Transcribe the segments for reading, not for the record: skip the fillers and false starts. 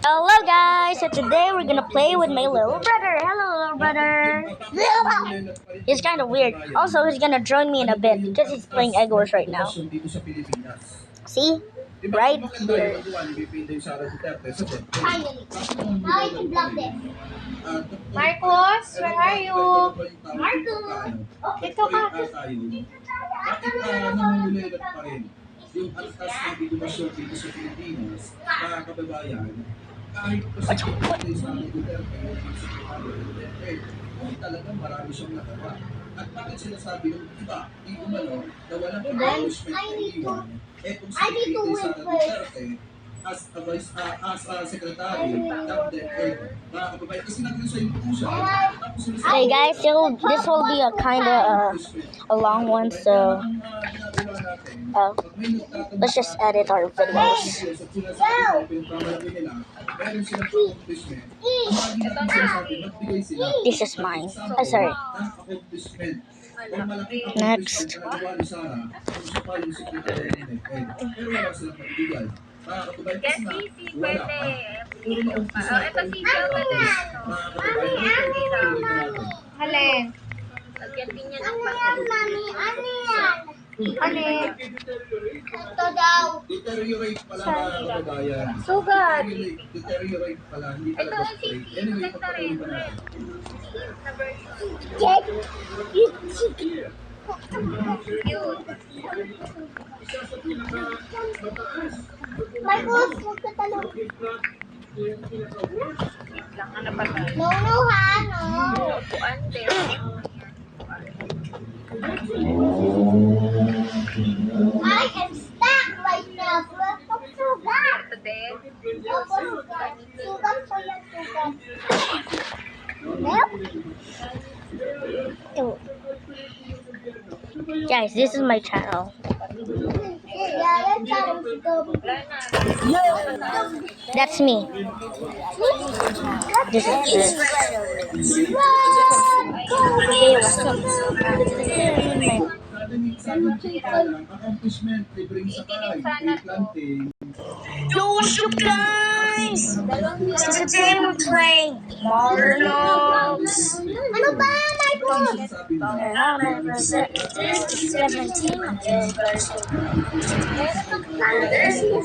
Hello guys, so today we're gonna play with my little brother. Hello little brother. He's kind of weird. Also, he's gonna join me in a bit because he's playing Egg Wars right now. See? Right here. Finally. Now I can block this. Marcos, where are you? Marcos! Ito ka. Yung alkas ng edukasyon dito sa Pilipinas, mga kababayan, kahit Presidente Sara Duterte o Secretary Duterte, kung talagang marami siyang nagawa. At bakit sinasabi ng iba, di umano, na walang accomplishment na iwan, kung si Secretary Sara Duterte, as a secretary of the mga kababayan, kasi nag-resign po siya. Hey guys, this will be a kind of a long one, so let's just edit our videos. This is mine. Oh, sorry. Next. Yes, easy, pwede. Ito si Joel. Halin. Lagyan din niya ng Mami, ano yan? Ano? Ito daw. Deteriorate pala mga kababayan. sugat. Deteriorate pala, hindi Ito pala ang straight. sisi. Anyway, Maganda rin. papatuloy na. Na version. Cute. Marcos, huwag ka talong. Lang ka na pa tayo. No, ha, no. Upuan din. I am stuck right now. Sugat. Ito din. Sugat. Sugat po yan, sugat. Nope. Ew. Guys, this is my channel. That's me. This is it. Okay, what's up? Accomplishment, libreng sakay, Sana to. planting. Yo, what's up, guys? So today we're playing Marbles. Ano ba, Michael? And I'm ever 17 version.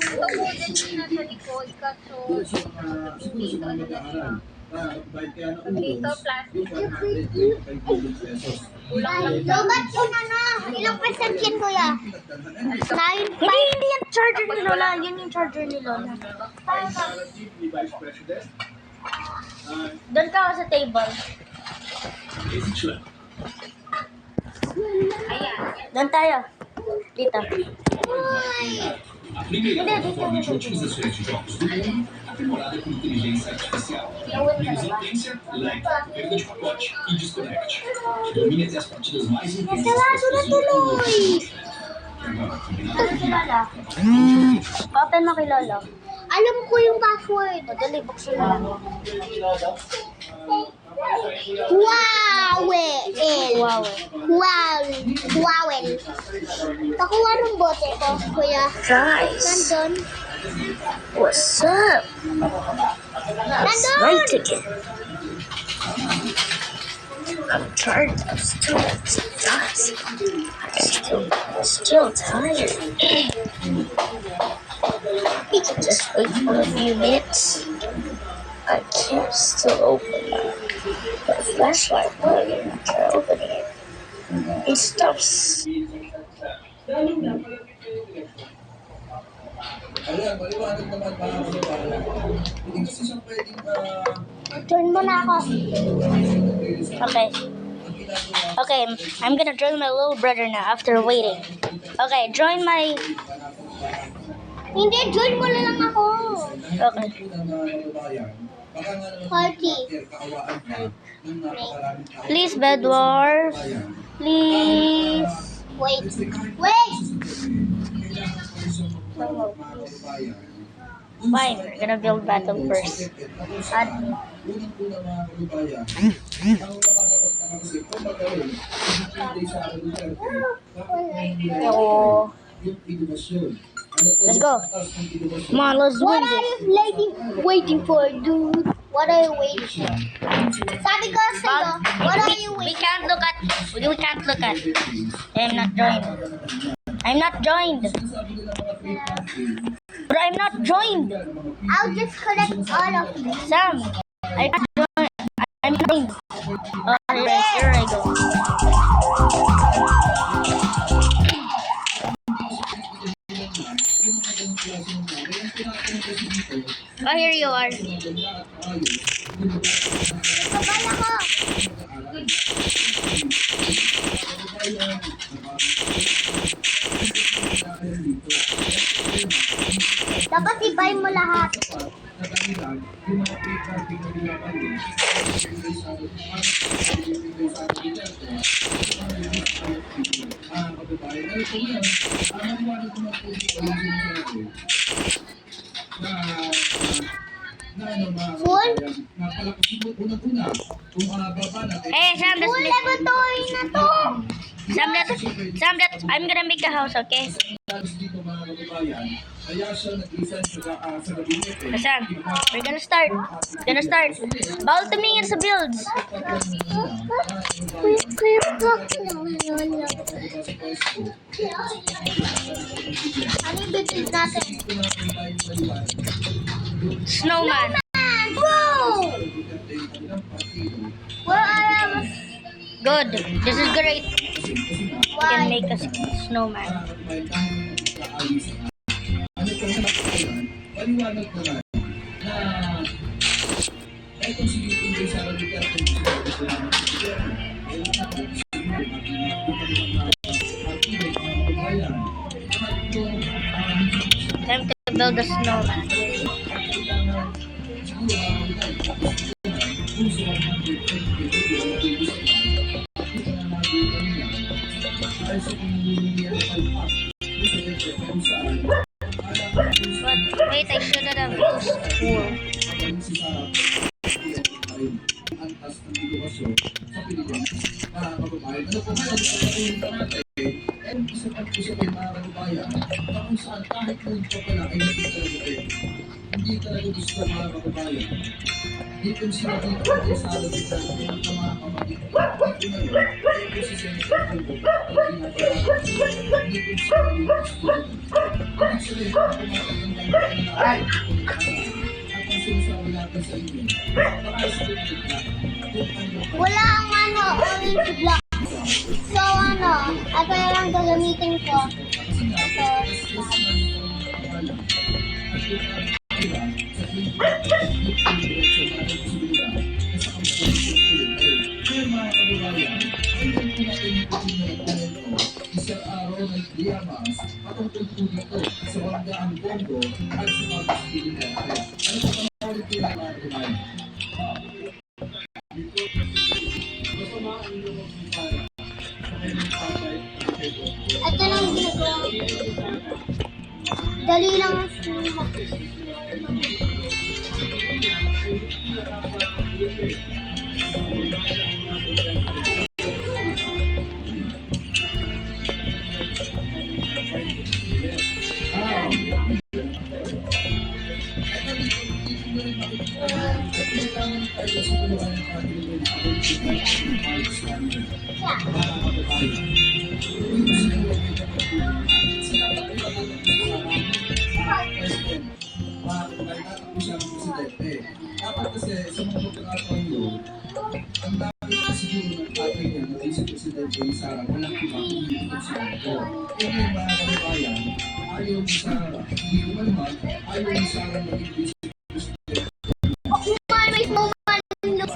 Tumulit din na sa likod kaso hindi ito ano na dito plastic. Lobat yun, ano? Ilang percent yan, kuya? 9. Hindi yung charger ni Lola. Yun yung charger ni Lola. Doon ka sa table. Ayan. Doon tayo. Dito. A primeira plataforma de otimizações de jogos do mundo, aprimorada por inteligência artificial. Windows Latência, lag, perda de pacote e disconnect. Domine até as partidas mais intensas das pessoas do mundo. Open mo kay Lolo. Alam ko yung password. Dali, buksan mo lang. Huawei. Pakuha ng bote ko, kuya. Guys. Nandun. What's up? Nandun. Right again. I'm tired of students. I'm still tired. We can just wait for a few minutes. I can't still open the flashlight while you're not trying to open it. It stops. Ayan, maliwanag naman mga kababayan. Hindi kasi siya pwedeng Turn mo na ako. Okay. Okay, I'm gonna join my little brother now after waiting. Okay, join my... Hindi, join mo na lang ako. Okay. Party. Please, Bedwars. Please. Wait. Fine, we're gonna build battle first. Let's go. Come on, let's What win are this. you waiting for, dude? What are you waiting for? Sabi ko sa'yo, what are you We waiting can't look at. We can't look at. I'm not joined. I'm not joined. But I'm not joined. I'll just collect all of them. Sam, I'm not joined. I'm joined. Oh, here I go. Oh, here you are. Babala ko. Dapat i-buy mo lahat. Full? Hey, Sam, Full let's laboratory na to. Sam, I'm gonna make a house, okay? Sam, we're gonna start. Bawal tumingin sa builds. Ano yung bibig natin? Snowman. Whoa! Where are our... Good. This is great. We can make a snowman. Paliwanag ko na etong si Pinday sa Duterte Time to build a snowman. But wait, I shouldn't have used wool. antas ng edukasyon sa Pilipinas. Mga kababayan, ano po ba ang isa pag-usapin mga kababayan na kung saan kahit noon pa pala ay hindi talaga gusto mga kababayan. Dito sila dito ay sa alam nila ng mga kapatid. Dito na yun, dito si Senator Albo ang ginagawa. Dito sila yung gusto. Dito sila yung kumakagandang at ang sinasabi natin sa inyo. Wala ang orange block. So ito na lang gagamitin ko. Ito. Isang araw ng Diamas patungkol po dito sa Wanggaan Bongo at sa mga Pilipinas. Ano po ang ulit po ng mga kumain? Ito lang ginagawa. Dali lang. Dapat kasi sa mga pagkakataon yun, ang dami kasi yun ng tatay niya na si Presidente Sara, walang iba kung hindi ko siya ito. Kaya ngayon mga kababayan, ayaw ni Sara, hindi ko malaman, ayaw ni Sara maging Presidente. May snowman look.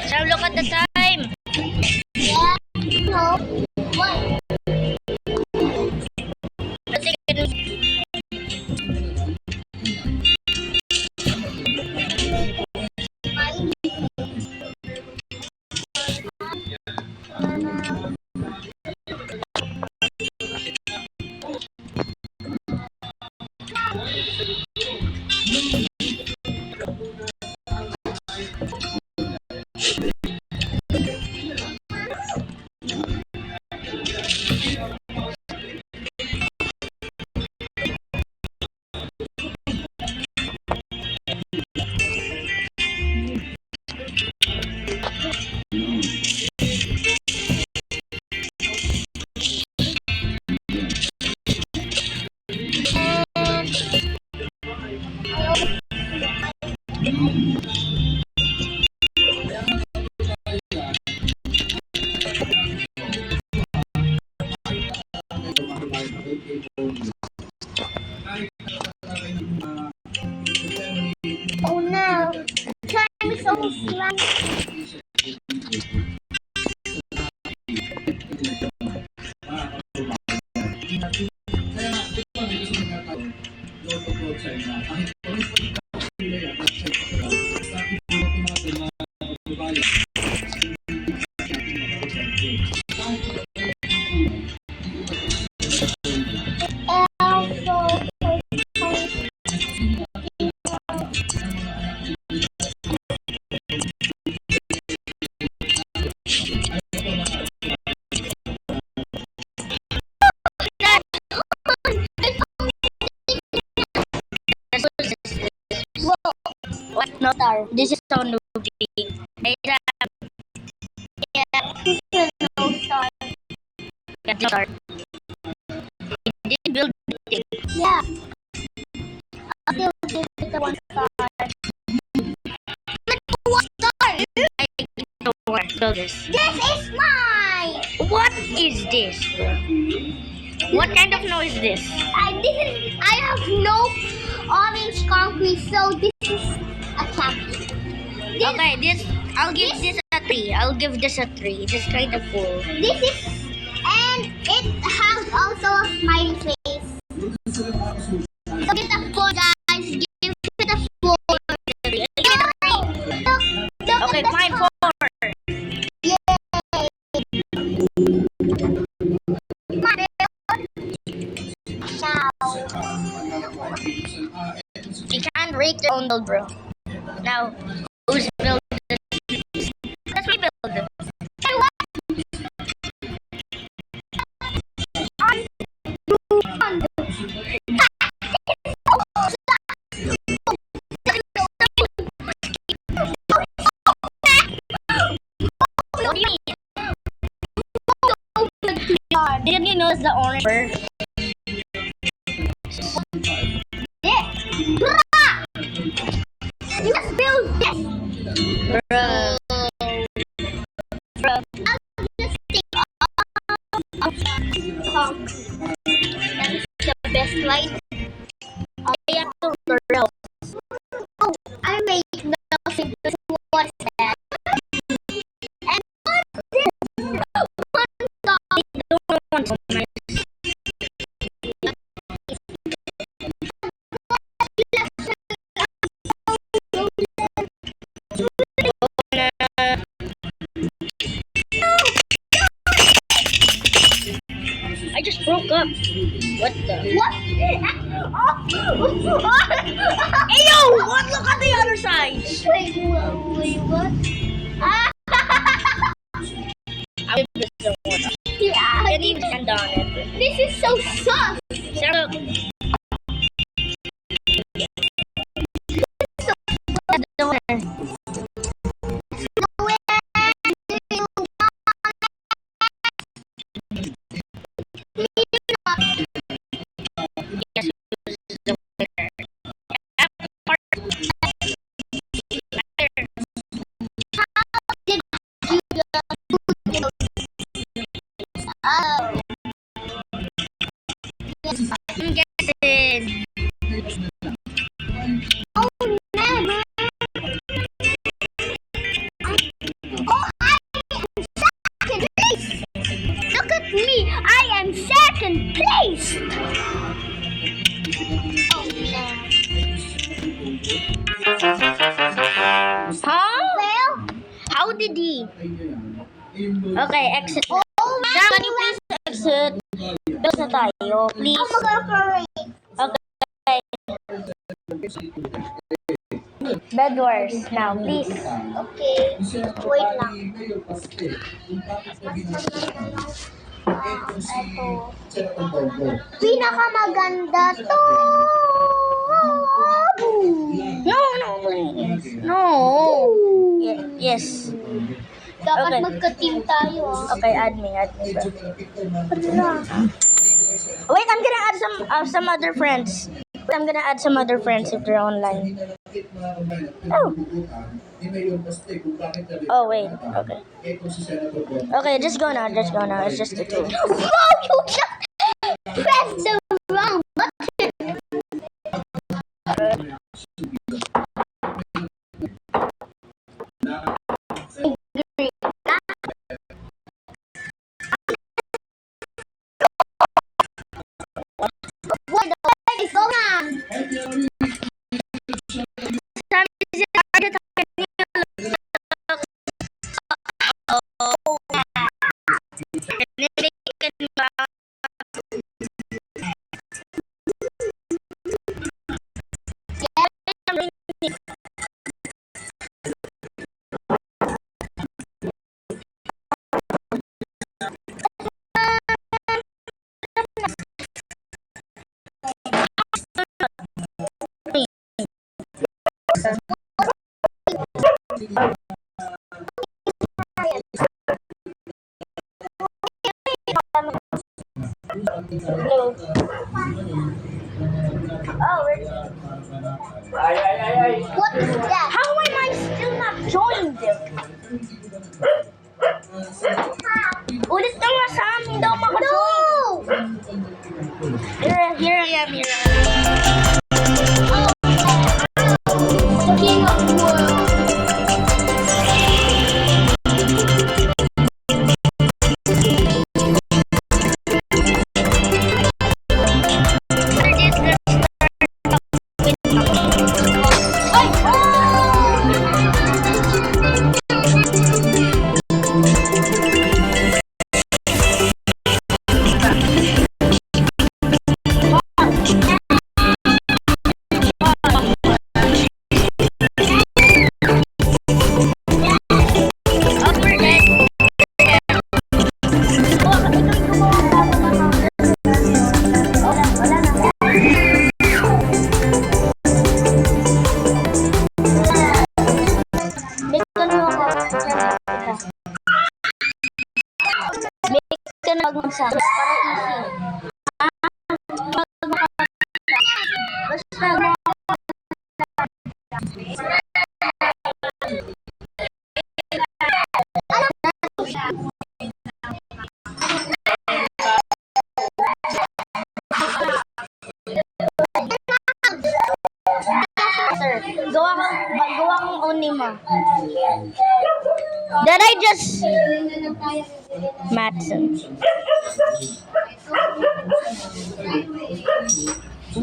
So look at the time. Yeah. No. What? Let's take it. Oh no. Time is almost running. What? No, star. This is so newbie. Hey, Yeah. No star. star. He did build it. Yeah. I'll still give it a 1 star. One star. I don't want to build this. This is mine. What is this? What kind of noise is this? I have no orange concrete, so this is a champion. Okay, this I'll give this a 3. I'll give this a 3. This is kind of cool. This is, and it has also a smiley face. Give it a 4, guys. Give it a 4. Look Okay, at the fine, top. 4. You can't rake their own build, bro. Now, who's build this? Let's rebuild was the orange bird. Yeah. Bruh! You must build this. Bro. Bro. I'll just take off. That's the best light. I have to drill. Oh, I make nothing. What's that? And what's this? One dog. I just broke up. What the? What? Ayo! What? Look at the other side. Wait, what? I will just don't want to. Yeah, Can't even stand on it. this is so sus. Shut up. The winner. Yes, who's the winner? I'm guessing. Oh, never. Oh, I am second place. Look at me. I am second place. Oh, no. Huh? Well, How did he? Okay, exit. oh, Sam, can you please exit? Build na tayo, please. I'm mag-operate. Okay. Bed wars now, please. Okay, wait lang. Pinakamaganda to. No, please. No. Yes. Dapat Okay. magka-team tayo. Okay, add me, bro. Wait, I'm gonna add some other friends. I'm gonna add some other friends if they're online. Oh. Oh, wait. Okay. Okay, just go now. It's just the two. No, you just pressed the wrong button. What the fuck is going on? Sam, is it hard to talk? Hello. Oh, What is that? how am I still not joined? Ulit na nga Sam, hindi ako makajoin. Here I am. The king of the world. Ay! pag magsama. Para easy. Basta mo. Sir, gawa kang onima. Did I just... Matson. 1-1.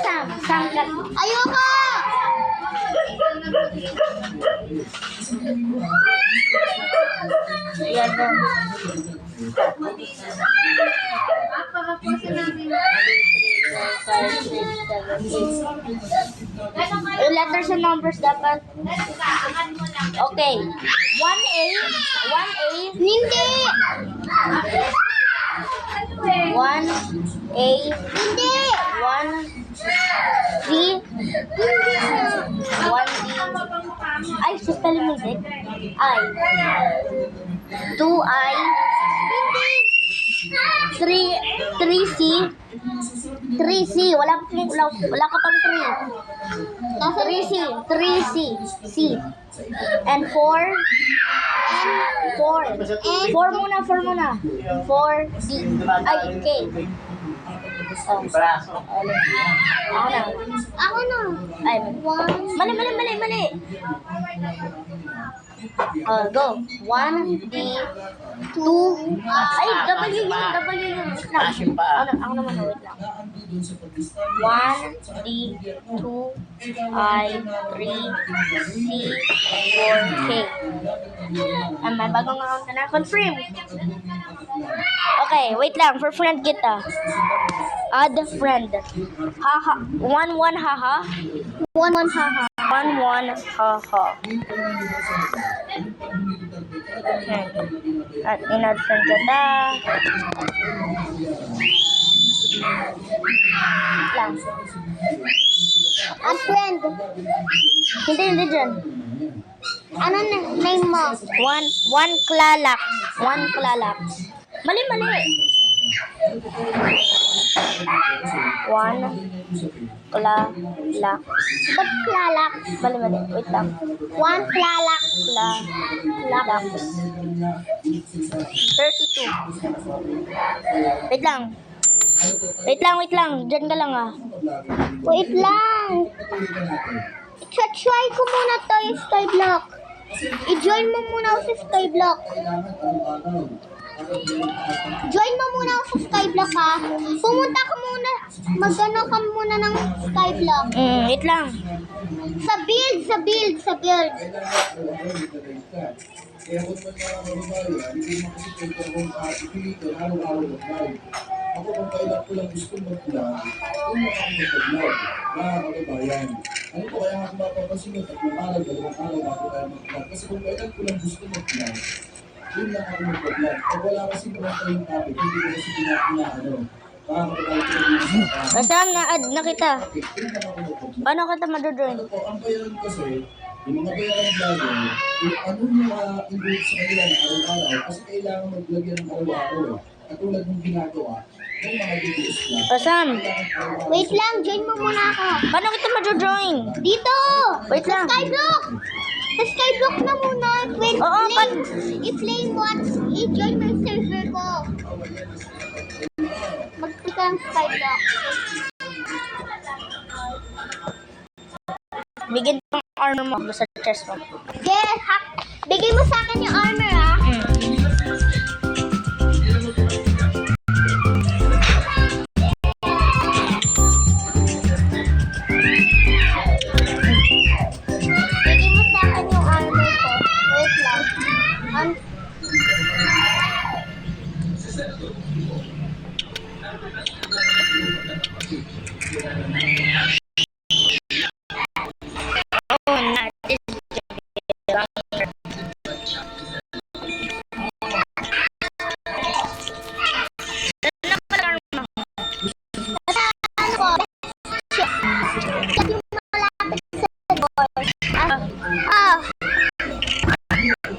Sam. Ayoko! Yan na. Yung letters and numbers dapat. Okay. 1A. Hindi! 1A. Hindi! 1D. 1D. Ay, sa spelling music. I. 2I. 3C. 3C. Wala ka pang 3. 3C. C. And 4. 4 muna. 4D. Ay, K. Oh. Ako na. Ay, One. mali. Go. 1D. 2. Ay, W yun. Wait lang. Ako naman, wait lang. 1D. 2I. 3C. 4K. May bagong account na confirm. Okay, wait lang. For friend kita. Add friend. Haha. 1-1 haha. 1-1 haha. 1-1 haha. Okay. At in-add friend kita. Lang. Add friend. Hindi dyan. Ano name mo? One klalak. Mali. 1 klalak. Ba't klalak? Mali. Wait lang. 1 klalak. Klalak. 32. Wait lang. Diyan ka lang ah. Wait lang. I-try ko muna to yung Skyblock. I-join mo muna ako sa Skyblock. Join mo muna ako sa Skyblock ha. Pumunta ka muna. Magano ka muna ng Skyblock. Wait lang. Sa build. Kaya kung man mga kababayan, hindi mo kasi pwede akong ipilito araw-araw mag-live. Ako kung kailan ko lang gusto mag-vlog, yung mga mag-vlog, mga kababayan. Ano po kaya ako mapapansin nyo, 3 araw, 2 araw bago tayo mag-vlog. Kasi kung kailan ko lang gusto mag-vlog, yun lang ako mag-vlog. Pag wala kasi naman tayong topic, hindi ko kasi pinakinaano. Mga kababayan ko na Saan na-add na kita? yun lang ako mag-vlog. Paano kita madojoin? Ano po, ang bayaran kasi, yung mga bayaran vlogger, yung ano yung involved sa kanila na araw-araw, kasi kailangan mag-vlog yan ng araw-araw. Katulad ng ginagawa ng mga videos vlog. Saan? Wait lang, join mo muna ako. Paano kita madojoin? Dito! Wait lang. Skyblock! Sa Skyblock na muna. Wait, Oo, i-play mo at i-join mo yung server ko. Mag-click ka ng Skyblock. Bigyan mo ang armor mo sa chest mo. Yes, bigay mo sa akin yung armor ha. Bigay mo sa akin yung armor ko. Wait lang.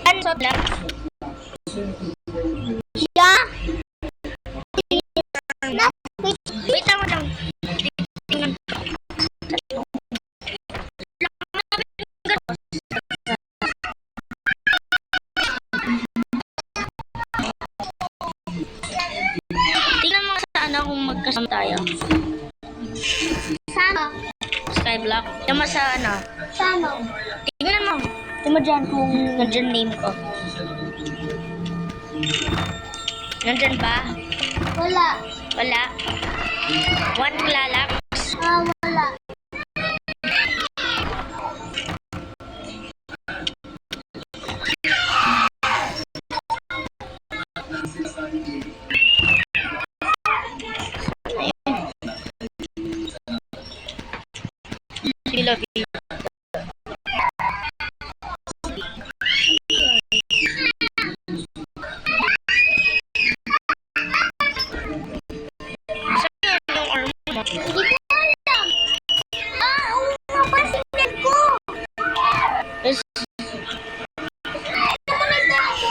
Ano sa black? Yeah. Kasama tayo. Sana. Skyblock. Tama sa ano. Sana. Tingnan mo. Tingnan mo dyan kung nandyan name ko. Nandyan ba? Wala. Wala. One lalak. Wala. Love you. Hindi ko alam. Oo nga, pasingan ko. Yes. Kumanda ako.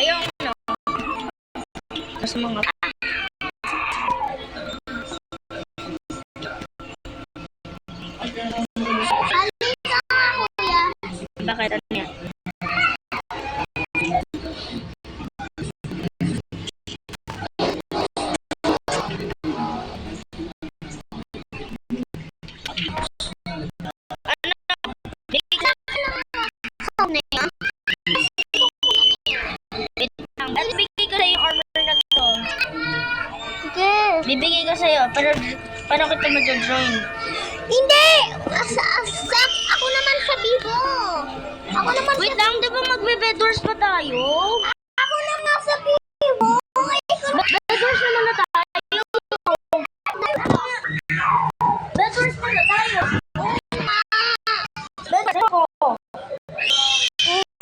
Ayaw no. Mas mga Halika nga, kuya. bakit ano yan? Ikaw na yan. At bibigay ko sa'yo yung armor na to. Sige. Bibigay ko sa'yo. Pero paano kita mag-join? Hindi! Ako naman sa Bibo. Ako naman Wait lang, di ba magbe-bed wars pa tayo?